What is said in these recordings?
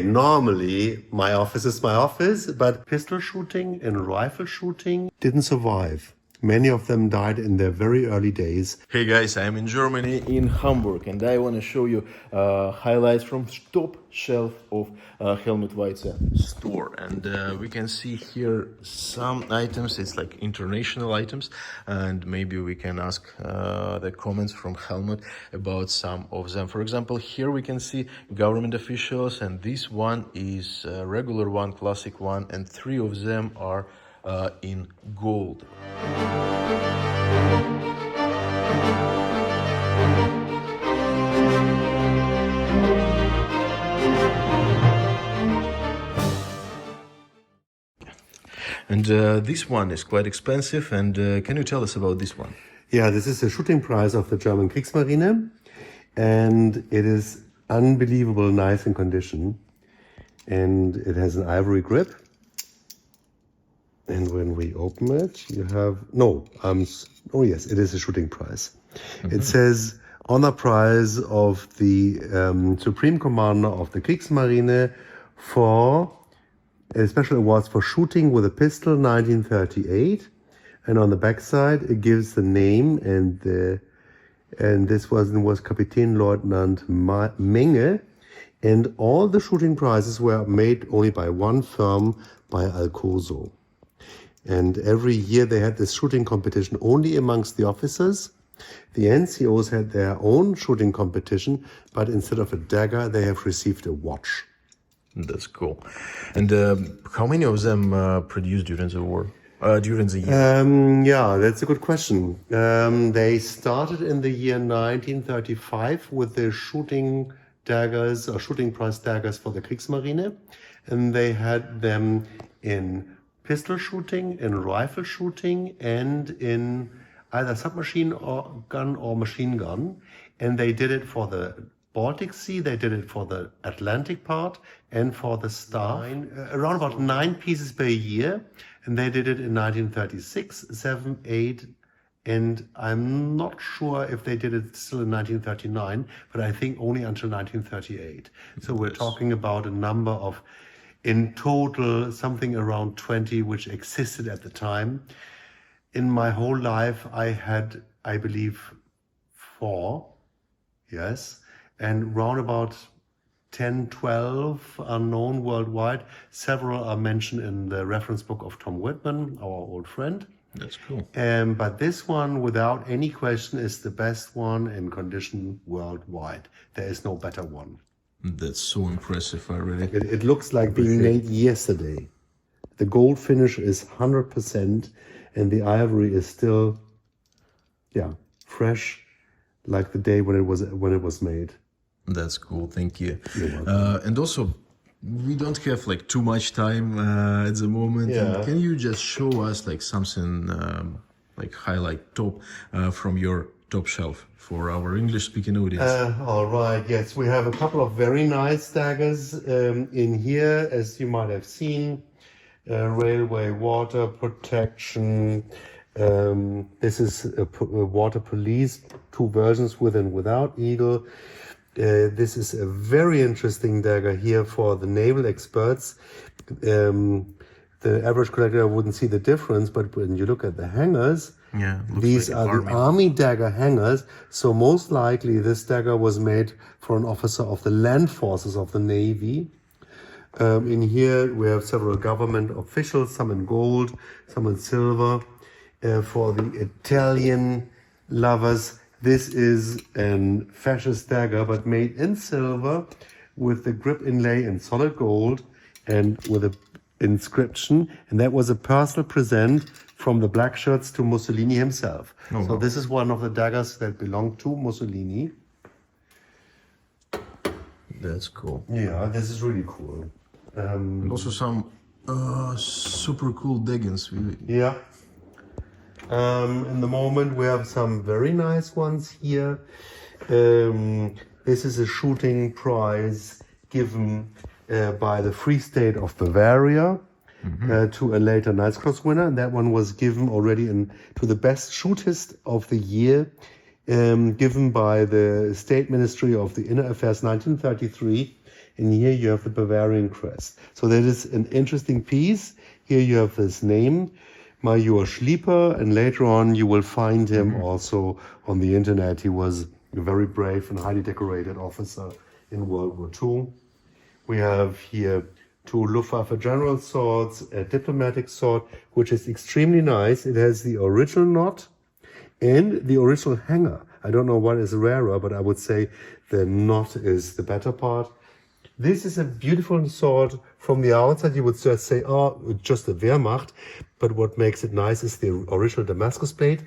Normally, my office is my office, but pistol shooting and rifle shooting didn't survive. Many of them died in their very early days. Hey guys, I'm in Germany, in Hamburg, and I want to show you highlights from top shelf of Helmut Weitze store. And we can see here some items, it's like international items, and maybe we can ask the comments from Helmut about some of them. For example, here we can see government officials, and this one is a regular one, classic one, and 3 of them are in gold. And this one is quite expensive, and can you tell us about this one? Yeah, this is the shooting prize of the German Kriegsmarine, and it is unbelievable nice in condition, and it has an ivory grip. And when we open it, you have, oh yes, it is a shooting prize. It says, honor prize of the Supreme Commander of the Kriegsmarine for special awards for shooting with a pistol, 1938. And on the backside, it gives the name, and this was Kapitänleutnant Menge. And all the shooting prizes were made only by one firm, by Alcoso. And every year they had this shooting competition only amongst the officers. The NCOs had their own shooting competition, but instead of a dagger, they have received a watch. That's cool. And how many of them produced during the war? During the year? Yeah, that's a good question. They started in the year 1935 with the shooting daggers or shooting prize daggers for the Kriegsmarine, and they had them in pistol shooting, in rifle shooting, and in either submachine gun or machine gun. And they did it for the Baltic Sea, they did it for the Atlantic part, and for the staff. Around about 9 pieces per year. And they did it in 1936, 7, 8, and I'm not sure if they did it still in 1939, but I think only until 1938. So we're talking about a number of, in total, something around 20, which existed at the time. In my whole life, I had, I believe, 4, yes, and round about 10, 12 are known worldwide. Several are mentioned in the reference book of Tom Whitman, our old friend. That's cool. But this one, without any question, is the best one in condition worldwide. There is no better one. That's so impressive, I really. It looks like being made yesterday. The gold finish is 100%, and the ivory is still, fresh, like the day when it was made. That's cool, thank you. And also, we don't have like too much time at the moment. Yeah. Can you just show us like something like highlight top from your top shelf for our English-speaking audience? All right, yes, we have a couple of very nice daggers in here, as you might have seen. Railway water protection. This is a water police, 2 versions with and without eagle. This is a very interesting dagger here for the naval experts. The average collector wouldn't see the difference, but when you look at the hangers, these like are the army dagger hangers. So most likely this dagger was made for an officer of the land forces of the Navy. In here we have several government officials, some in gold, some in silver. For the Italian lovers, this is a fascist dagger, but made in silver with the grip inlay in solid gold and with an inscription. And that was a personal present from the black shirts to Mussolini himself. So this is one of the daggers that belonged to Mussolini. That's cool. Yeah, this is really cool. And also some super cool daggers. Yeah. In the moment we have some very nice ones here. This is a shooting prize given by the Free State of Bavaria to a later Knight's Cross winner. And that one was given already to the best shootist of the year, given by the State Ministry of the Inner Affairs 1933. and here you have the Bavarian crest. So that is an interesting piece. Here you have his name, Major Schlieper, and later on you will find him also on the internet. He was a very brave and highly decorated officer in World War II. We have here two Luftwaffe general swords, a diplomatic sword, which is extremely nice. It has the original knot and the original hanger. I don't know what is rarer, but I would say the knot is the better part. This is a beautiful sword. From the outside, you would just say, oh, just a Wehrmacht. But what makes it nice is the original Damascus blade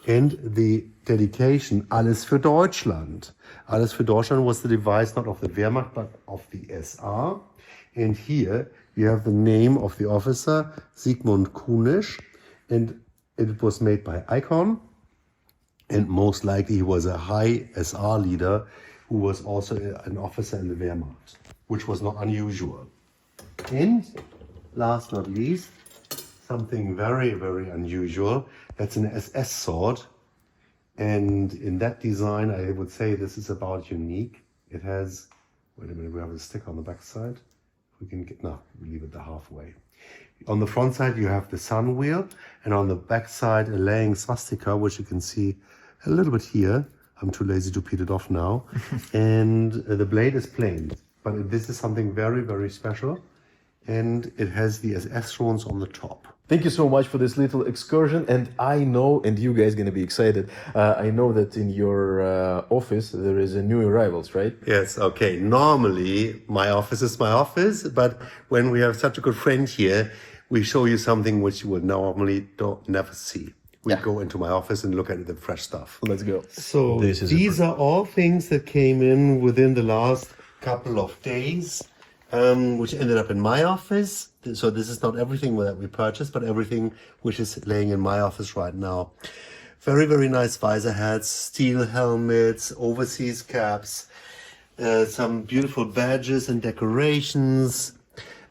and the dedication, Alles für Deutschland. Alles für Deutschland was the device not of the Wehrmacht, but of the SR. And here you have the name of the officer, Sigmund Kunisch, and it was made by Icon. And most likely he was a high SR leader who was also an officer in the Wehrmacht, which was not unusual. And last not least, something very, very unusual. That's an SS sword. And in that design, I would say this is about unique. It has, wait a minute, we have a stick on the back side. We can get, no, we leave it the halfway. On the front side, you have the sun wheel, and on the back side, a laying swastika, which you can see a little bit here. I'm too lazy to peel it off now. And the blade is plain, but this is something very, very special. And it has the SS runes on the top. Thank you so much for this little excursion, and I know, and you guys gonna be excited, I know that in your office there is a new arrivals, right? Yes, okay. Normally, my office is my office, but when we have such a good friend here, we show you something which you would normally never see. We go into my office and look at the fresh stuff. Let's go. So these are all things that came in within the last couple of days, which ended up in my office. So this is not everything that we purchased, but everything which is laying in my office right now. Very, very nice visor hats, steel helmets, overseas caps, some beautiful badges and decorations,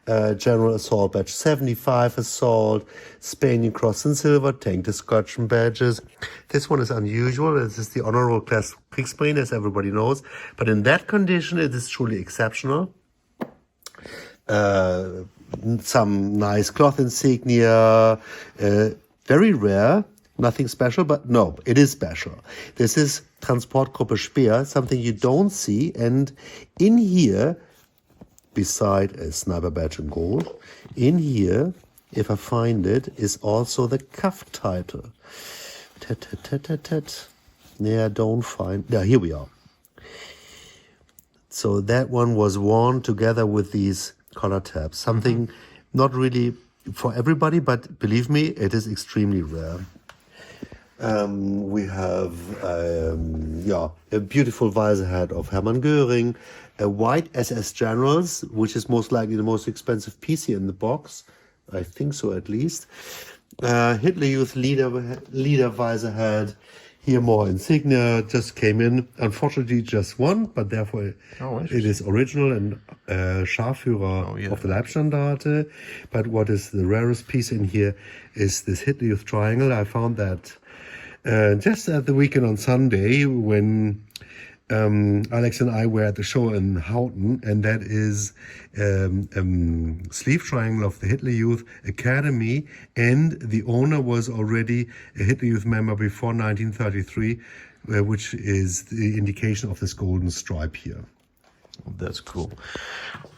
General Assault Badge 75 Assault, Spanian Cross and Silver, Tank Escutcheon badges. This one is unusual. This is the Honorable Class Kriegsmarine, as everybody knows. But in that condition, it is truly exceptional. Some nice cloth insignia, very rare, nothing special, but no, it is special. This is Transportgruppe Speer, something you don't see, and in here, beside a sniper badge in gold, in here, if I find it, is also the cuff title. Yeah, don't find, yeah, here we are. So that one was worn together with these collar tabs. Something not really for everybody, but believe me, it is extremely rare. We have a beautiful visor hat of Hermann Göring, a white SS Generals, which is most likely the most expensive piece here in the box. I think so, at least. Hitler Youth leader visor hat. Here more insignia just came in. Unfortunately, just one, but therefore it is original and Scharführer of the Leibstandarte. But what is the rarest piece in here is this Hitler Youth triangle. I found that just at the weekend on Sunday when Alex and I were at the show in Houghton, and that is sleeve triangle of the Hitler Youth Academy, and the owner was already a Hitler Youth member before 1933, which is the indication of this golden stripe here. That's cool.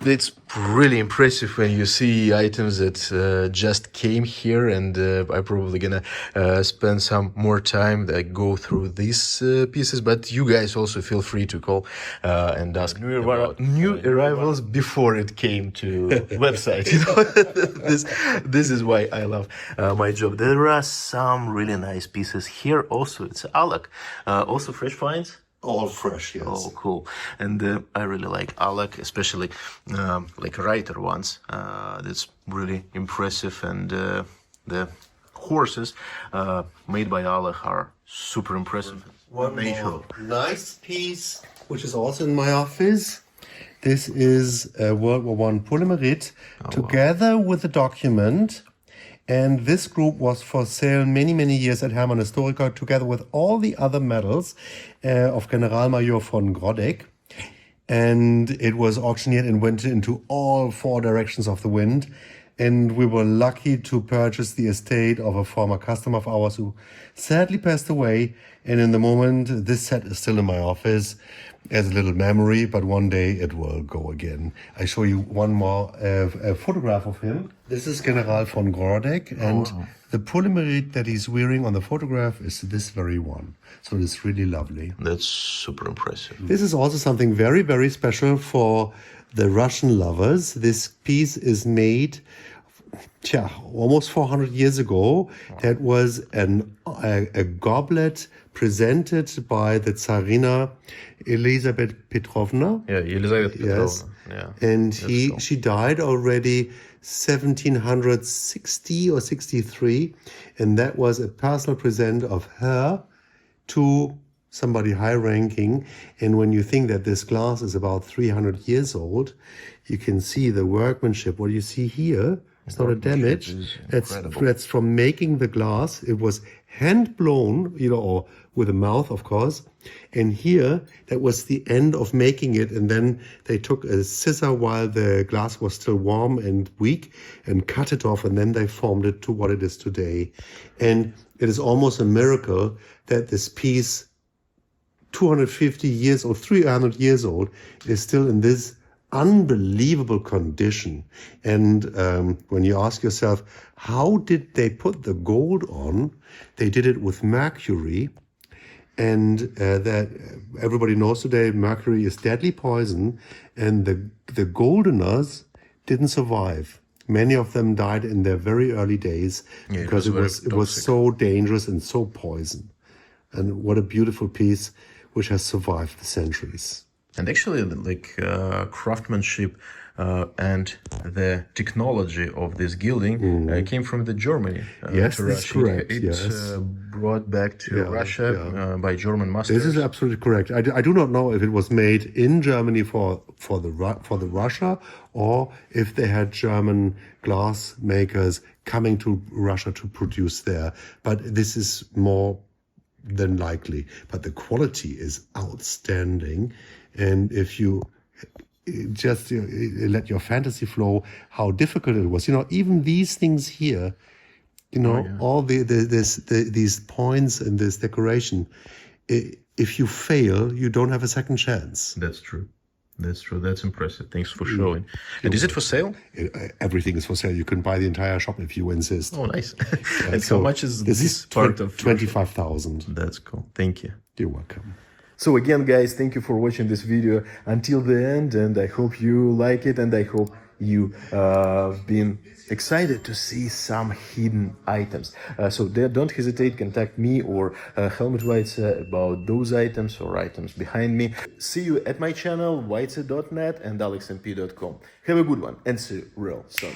It's really impressive when you see items that just came here, and I'm probably gonna spend some more time that go through these pieces. But you guys also feel free to call and ask new arrivals before it came to website. You know, this is why I love my job. There are some really nice pieces here. Also, it's Alak. Also fresh finds. All fresh, yes. Oh, cool. And I really like Alak, especially like writer ones. That's really impressive. And the horses made by Alak are super impressive. One more nice piece, which is also in my office. This is a World War I polymerite together with a document. And this group was for sale many, many years at Hermann Historiker, together with all the other medals of Generalmajor von Grodek. and it was auctioneered and went into all four directions of the wind. And we were lucky to purchase the estate of a former customer of ours who sadly passed away. And in the moment, this set is still in my office as a little memory, but one day it will go again. I show you one more a photograph of him. This is General von Grodeck, and the polymerite that he's wearing on the photograph is this very one. So it's really lovely. That's super impressive. This is also something very, very special for the Russian lovers. This piece is made almost 400 years ago. That was a goblet presented by the Tsarina Elizabeth Petrovna. Yeah, Elizabeth Petrovna. Yes. Yeah. And she died already 1760 or 63. And that was a personal present of her to somebody high-ranking. And when you think that this glass is about 300 years old, you can see the workmanship. What you see here, it's not a damage. That's from making the glass. It was hand-blown, or with a mouth, of course. And here, that was the end of making it. And then they took a scissor while the glass was still warm and weak and cut it off. And then they formed it to what it is today. And it is almost a miracle that this piece, 250 years or 300 years old, is still in this unbelievable condition. And when you ask yourself, how did they put the gold on? They did it with mercury. And that everybody knows today, mercury is deadly poison. And the goldeners didn't survive. Many of them died in their very early days because it was so dangerous and so poison. And what a beautiful piece which has survived the centuries. And actually, craftsmanship and the technology of this gilding came from Germany. Yes, to that's Russia. correct. It's brought back to Russia by German masters. This is absolutely correct. I do not know if it was made in Germany for the Russia, or if they had German glass makers coming to Russia to produce there. But this is more than likely. But the quality is outstanding. And if you just let your fantasy flow, how difficult it was. Even these things here, all these points and this decoration, if you fail, you don't have a second chance. That's true. That's impressive. Thanks for showing. And is it for sale? Everything is for sale. You can buy the entire shop if you insist. Oh, nice. And so how much is this part of 25,000. That's cool. Thank you. You're welcome. So again, guys, thank you for watching this video until the end, and I hope you like it, and I hope you been excited to see some hidden items. So don't hesitate, contact me or Helmut Weitze about those items or items behind me. See you at my channel, weitze.net and alexmp.com. Have a good one, and see you real soon.